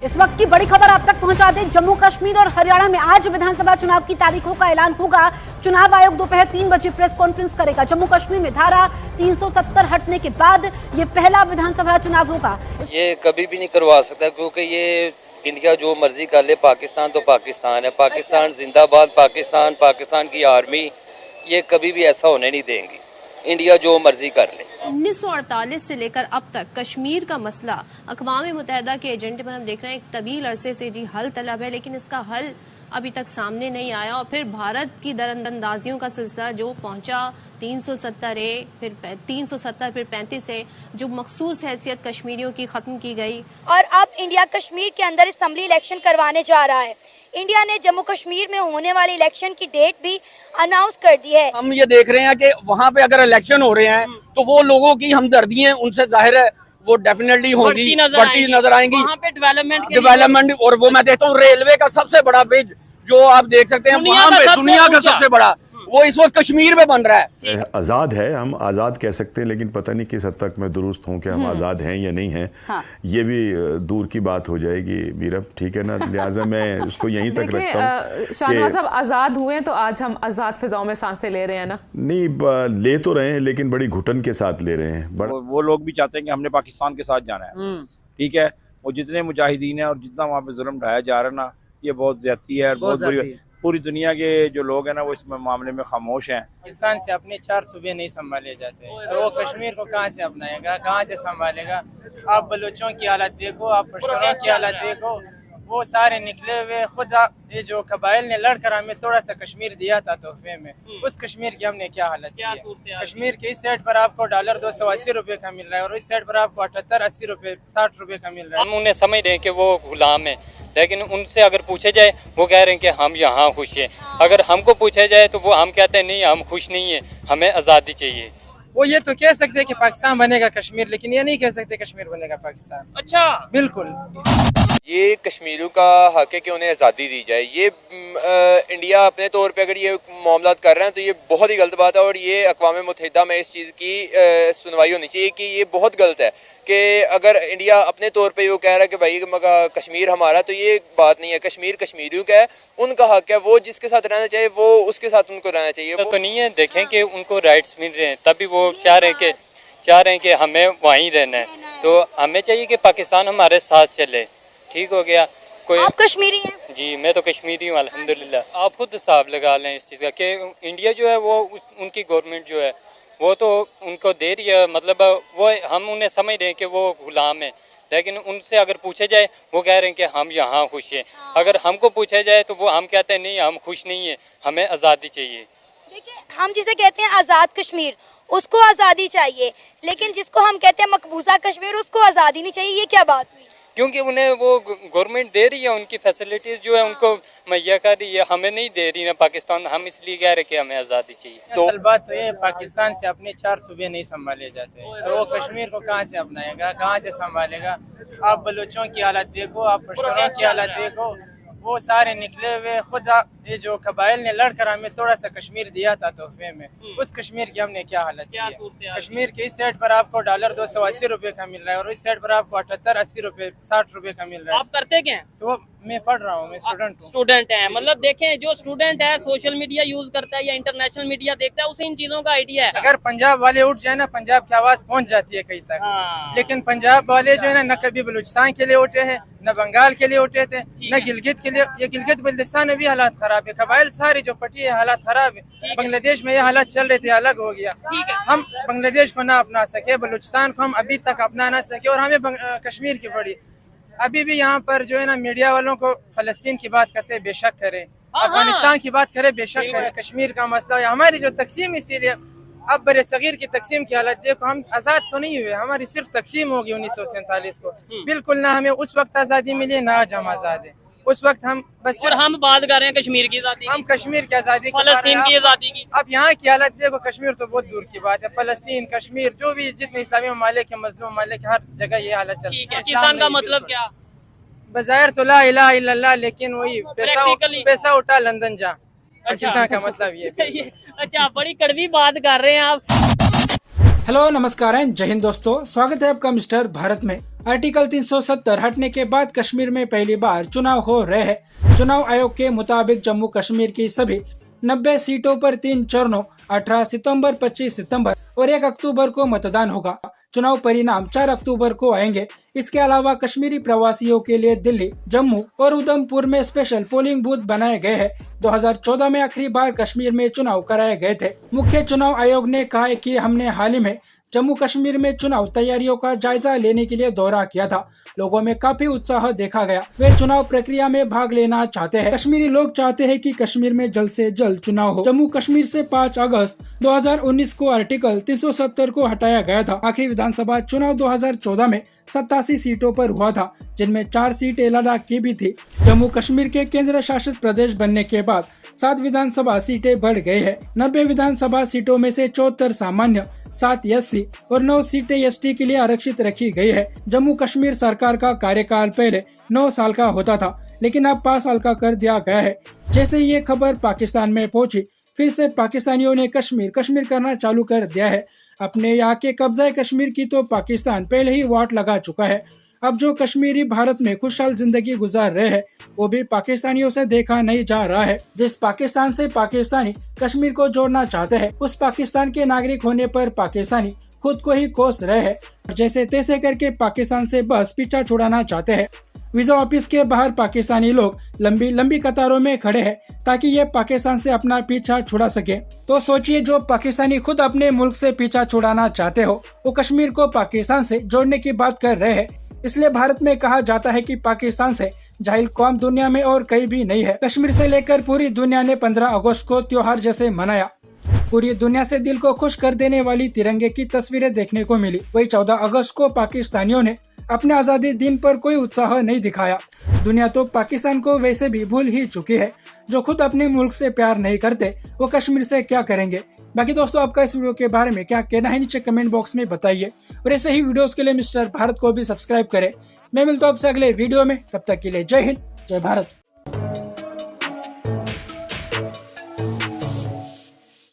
इस वक्त की बड़ी खबर आप तक पहुंचा दें। जम्मू कश्मीर और हरियाणा में आज विधानसभा चुनाव की तारीखों का ऐलान होगा। चुनाव आयोग दोपहर 3 बजे प्रेस कॉन्फ्रेंस करेगा। जम्मू कश्मीर में धारा 370 हटने के बाद ये पहला विधानसभा चुनाव होगा। ये कभी भी नहीं करवा सकता, क्योंकि ये इंडिया जो मर्जी कर ले, पाकिस्तान तो पाकिस्तान है, पाकिस्तान जिंदाबाद, पाकिस्तान की आर्मी, ये कभी भी ऐसा होने नहीं देंगी। इंडिया जो मर्जी कर ले। 1948 से लेकर अब तक कश्मीर का मसला अक़वाम मुत्तहिदा के एजेंडे पर हम देख रहे हैं एक तवील अरसे से जी हल तलब है, लेकिन इसका हल अभी तक सामने नहीं आया। और फिर भारत की दरअंदाजियों का सिलसिला जो पहुंचा 370 फिर 370 फिर 35 से जो मखसूस हैसियत कश्मीरियों की खत्म की गई। और अब इंडिया कश्मीर के अंदर असेंबली इलेक्शन करवाने जा रहा है। इंडिया ने जम्मू कश्मीर में होने वाले इलेक्शन की डेट भी अनाउंस कर दी है। हम ये देख रहे हैं कि वहाँ पे अगर इलेक्शन हो रहे हैं तो वो लोगों की हमदर्दी है, उनसे जाहिर है वो डेफिनेटली होंगी, बढ़ती नजर आएंगी। वहाँ पे डेवलपमेंट और वो मैं देखता हूँ रेलवे का सबसे बड़ा ब्रिज जो आप देख सकते हैं वहाँ पे दुनिया का सबसे बड़ा, वो इस वक्त कश्मीर में बन रहा है। आज़ाद है, हम आज़ाद कह सकते हैं, लेकिन पता नहीं किस हद तक मैं दुरुस्त हूँ कि हम आज़ाद हैं या नहीं हैं। हाँ। ये भी दूर की बात हो जाएगी मीरब, ठीक है ना, लिहाजा मैं उसको यहीं तक रखता हूँ। शाहनवाज साहब आज़ाद हुए तो आज हम आज़ाद फिजाओं में सांसें ले रहे हैं ना? नहीं, ले तो रहे हैं लेकिन बड़ी घुटन के साथ ले रहे हैं। वो लोग भी चाहते हैं कि हमने पाकिस्तान के साथ जाना है, ठीक है। वो जितने मुजाहिदीन है और जितना वहाँ पे जुल्म ढाया जा रहा है ना, ये बहुत ज्यादती है और बहुत बुरी। पूरी दुनिया के जो लोग हैं ना वो इस मामले में खामोश हैं। पाकिस्तान से अपने 4 सूबे नहीं संभाले जाते, तो वो कश्मीर को कहाँ से अपनाएगा, कहाँ से संभालेगा? आप बलूचों की हालत देखो, आप पश्तूनों की हालत देखो, वो सारे निकले हुए। खुद ये जो कबाइल ने लड़कर हमें थोड़ा सा कश्मीर दिया था तोहफे में, उस कश्मीर की हमने क्या हालत की है? कश्मीर के इस साइड पर आपको डॉलर 280 रुपए का मिल रहा है और इस साइड पर आपको 78-80 रुपए 60 रुपए का मिल रहा है। हम उन्हें समझ रहे हैं कि वो गुलाम है, लेकिन उनसे अगर पूछे जाए वो कह रहे हैं कि हम यहाँ खुश हैं। अगर हमको पूछा जाए तो वो हम कहते हैं नहीं, हम खुश नहीं है, हमें आज़ादी चाहिए। वो ये तो कह सकते हैं कि पाकिस्तान बनेगा कश्मीर, लेकिन ये नहीं कह सकते कश्मीर बनेगा पाकिस्तान। अच्छा, बिल्कुल। ये कश्मीरियों का हक है कि उन्हें आज़ादी दी जाए। ये इंडिया अपने तौर पे अगर ये मामला कर रहे हैं तो ये बहुत ही गलत बात है और ये अक़वाम मुत्तहिदा में इस चीज़ की सुनवाई होनी चाहिए कि ये बहुत गलत है कि अगर इंडिया अपने तौर पे वो कह रहा है कि भाई कश्मीर हमारा, तो ये बात नहीं है। कश्मीर कश्मीरियों का है, उनका हक है, वो जिसके साथ रहना चाहिए वो उसके साथ उनको रहना चाहिए। वो तो नहीं है, देखें कि उनको राइट्स मिल रहे हैं, तभी वो चाह रहे हैं कि हमें वहीं रहना है। तो हमें चाहिए कि पाकिस्तान हमारे साथ चले। ठीक हो गया। कोई आप कश्मीरी हैं? जी, मैं तो कश्मीरी हूँ अल्हम्दुलिल्लाह। आप खुद हिसाब लगा लें इस चीज़ का कि इंडिया जो है वो उनकी गवर्नमेंट जो है वो तो उनको दे रही है, मतलब वो हम उन्हें समझ रहे हैं कि वो गुलाम है, लेकिन उनसे अगर पूछे जाए वो कह रहे हैं कि हम यहाँ खुश हैं। अगर हमको पूछा जाए तो वो हम कहते हैं नहीं, हम खुश नहीं है, हमें आज़ादी चाहिए। देखिए, हम जिसे कहते हैं आज़ाद कश्मीर, उसको आज़ादी चाहिए, लेकिन जिसको हम कहते हैं मकबूजा कश्मीर, उसको आज़ादी नहीं चाहिए। ये क्या बात हुई? क्योंकि उन्हें वो गवर्नमेंट दे रही है, उनकी फैसिलिटीज़ जो है उनको मुहैया कर रही है, हमें नहीं दे रही ना पाकिस्तान। हम इसलिए कह रहे कि हमें आज़ादी चाहिए। तो असल बात तो ये, पाकिस्तान से अपने 4 सूबे नहीं संभाले जाते, तो वो कश्मीर को कहाँ से अपनाएगा, कहाँ से संभालेगा? आप बलूचों की हालत देखो, आप पश्तूनों की हालत देखो, वो सारे निकले हुए। खुद ये जो कबाइल ने लड़कर हमें थोड़ा सा कश्मीर दिया था तोहफे में, उस कश्मीर की हमने क्या हालत की है? कश्मीर के इस साइड पर आपको डॉलर 280 रुपए का मिल रहा है और इस साइड पर आपको 78-80 रुपए 60 रुपए का मिल रहा है। आप करते क्या हैं? तो मैं पढ़ रहा हूँ, मैं स्टूडेंट है। मतलब देखें, जो स्टूडेंट है सोशल मीडिया यूज करता है या इंटरनेशनल मीडिया देखता है, उसे इन चीजों का आइडिया है। अगर पंजाब वाले उठ जाए ना, पंजाब की आवाज पहुँच जाती है कहीं तक। लेकिन पंजाब वाले जो है ना कभी बलूचिस्तान के लिए उठे हैं, न बंगाल के लिए उठे थे, न गिलगित के लिए। ये गिलगित बल्तिस्तान में भी हालात खराब है, कबाइल सारी जो पटी है हालात खराब है। बांग्लादेश में ये हालात चल रहे थे, अलग हो गया। हम बांग्लादेश को ना अपना सके, बलूचिस्तान को हम अभी तक अपना ना सके और हमें कश्मीर की पड़ी। अभी भी यहाँ पर जो है ना मीडिया वालों को फलस्तीन की बात करते हैं, बेशक करें, अफगानिस्तान की बात करें, बेशक करें, कश्मीर का मसला है हमारी जो तकसीम, इसीलिए अब बड़े सगीर की तकसीम की हालत देखो। हम आज़ाद तो नहीं हुए, हमारी सिर्फ तकसीम होगी 1947 को। बिल्कुल ना हमें उस वक्त आज़ादी मिली, ना आज हम आज़ाद है। उस वक्त हम बस, और हम बात कर रहे हैं कश्मीर की आज़ादी, हम कश्मीर की आज़ादी, फलस्तीन की आज़ादी की। अब यहाँ की हालत देखो, कश्मीर तो बहुत दूर की बात है, फलस्तीन, कश्मीर, जो भी जितने इस्लामी ममालिक है, मजलूम ममालिक, हर जगह ये हालत चलती है। पाकिस्तान का मतलब क्या? बज़ाहिर तो ला इलाहा इल्लल्लाह, लेकिन वही पैसा उठा लंदन जा। पाकिस्तान का मतलब ये। अच्छा, बड़ी कड़वी बात कर रहे हैं आप। हेलो नमस्कार एंड जय हिंद दोस्तों, स्वागत है आपका मिस्टर भारत में। आर्टिकल 370 हटने के बाद कश्मीर में पहली बार चुनाव हो रहे हैं। चुनाव आयोग के मुताबिक जम्मू कश्मीर की सभी 90 सीटों पर 3 चरणों 18 सितंबर, 25 सितंबर और 1 अक्टूबर को मतदान होगा। चुनाव परिणाम 4 अक्टूबर को आएंगे। इसके अलावा कश्मीरी प्रवासियों के लिए दिल्ली, जम्मू और उधमपुर में स्पेशल पोलिंग बूथ बनाए गए हैं। 2014 में आखिरी बार कश्मीर में चुनाव कराए गए थे। मुख्य चुनाव आयोग ने कहा है कि हमने हाल ही में जम्मू कश्मीर में चुनाव तैयारियों का जायजा लेने के लिए दौरा किया था। लोगों में काफी उत्साह देखा गया। वे चुनाव प्रक्रिया में भाग लेना चाहते हैं। कश्मीरी लोग चाहते हैं कि कश्मीर में जल्द से जल्द चुनाव हो। जम्मू कश्मीर से 5 अगस्त 2019 को आर्टिकल 370 को हटाया गया था। आखिरी विधानसभा चुनाव 2014 में 87 सीटों पर हुआ था, जिनमें 4 सीटें लद्दाख की भी थी। जम्मू कश्मीर के केंद्र शासित प्रदेश बनने के बाद 7 विधानसभा सीटें बढ़ गई है। 90 विधानसभा सीटों में से 74 सामान्य, 7 SC और 9 सीटें ST के लिए आरक्षित रखी गई है। जम्मू कश्मीर सरकार का कार्यकाल पहले 9 साल का होता था, लेकिन अब 5 साल का कर दिया गया है। जैसे ये खबर पाकिस्तान में पहुंची, फिर से पाकिस्तानियों ने कश्मीर करना चालू कर दिया है। अपने यहाँ के कब्जा कश्मीर की तो पाकिस्तान पहले ही वाट लगा चुका है। अब जो कश्मीरी भारत में खुशहाल जिंदगी गुजार रहे हैं, वो भी पाकिस्तानियों से देखा नहीं जा रहा है। जिस पाकिस्तान से पाकिस्तानी कश्मीर को जोड़ना चाहते हैं, उस पाकिस्तान के नागरिक होने पर पाकिस्तानी खुद को ही कोस रहे हैं। जैसे तैसे करके पाकिस्तान से बस पीछा छुड़ाना चाहते हैं। वीजा ऑफिस के बाहर पाकिस्तानी लोग लंबी कतारों में खड़े हैं, ताकि ये पाकिस्तान से अपना पीछा छुड़ा सके। तो सोचिए, जो पाकिस्तानी खुद अपने मुल्क से पीछा छुड़ाना चाहते हो, वो कश्मीर को पाकिस्तान से जोड़ने की बात कर रहे हैं। इसलिए भारत में कहा जाता है कि पाकिस्तान से जाहिल कौम दुनिया में और कहीं भी नहीं है। कश्मीर से लेकर पूरी दुनिया ने 15 अगस्त को त्योहार जैसे मनाया। पूरी दुनिया से दिल को खुश कर देने वाली तिरंगे की तस्वीरें देखने को मिली। वही 14 अगस्त को पाकिस्तानियों ने अपने आजादी दिन पर कोई उत्साह नहीं दिखाया। दुनिया तो पाकिस्तान को वैसे भी भूल ही चुकी है। जो खुद अपने मुल्क से प्यार नहीं करते, वो कश्मीर से क्या करेंगे। बाकी दोस्तों, आपका इस वीडियो के बारे में क्या कहना है, नीचे कमेंट बॉक्स में बताइए। और ऐसे ही वीडियोस के लिए मिस्टर भारत को भी सब्सक्राइब करें। मैं मिलता हूं आपसे अगले वीडियो में। तब तक के लिए जय हिंद, जय भारत।